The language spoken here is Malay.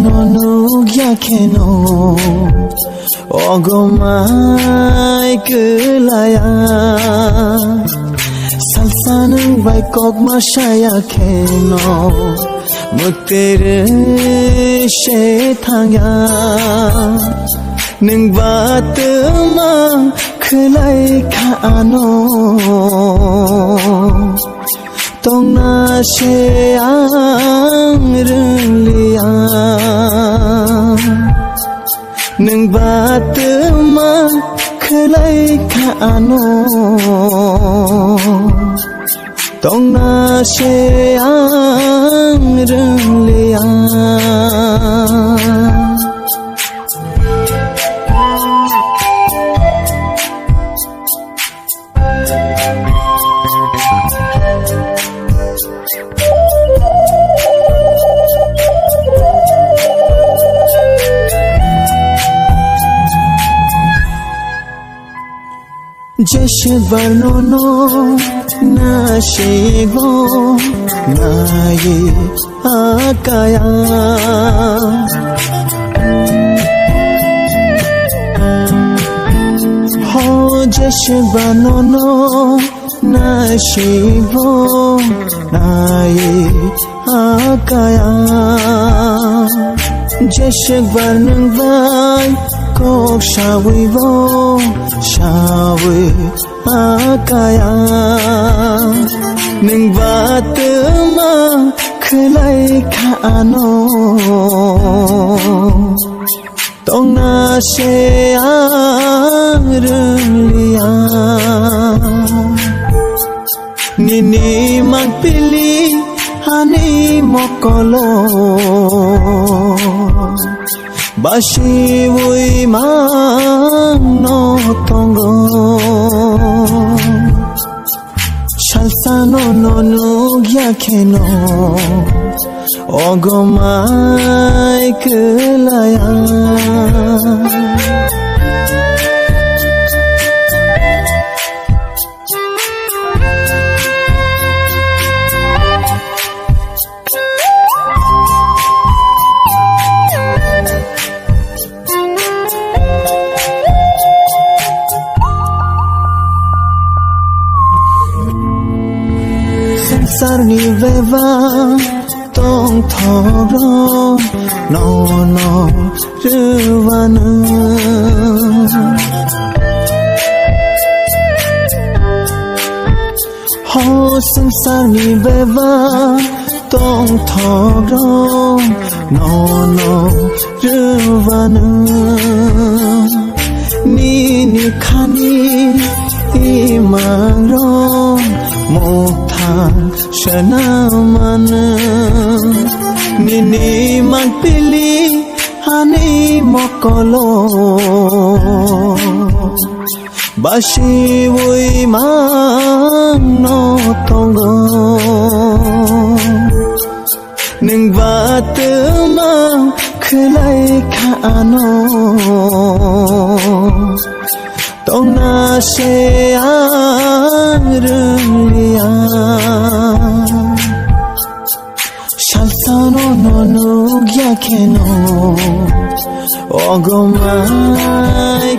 no yakeno ogomai kelaya salsanu vai kok mashaya keno mutere she thangya ning baat ma khlai khano tong na she ang liya ning baat ma khlai khano tong na she ang liya Jeshe barnono na shego naye akaya ho jeshe barnono na shego naye akaya jeshe barnang vai kok shawi akaya ning baat ma khlai khano tong na she ang liya nini magpili hani mokolo bashi ui mang no tongo salsa no yakeno ogomai kelaya Sarni veva tong thoro no ruvana ho sansarni veva tong thoro no ruvana ni khani imaro mokha shanaman nini magpili hani mokolo bashi ui mang no tongo ning baat ma khlai khano tong na she ang liya salsa no yakeno ogomai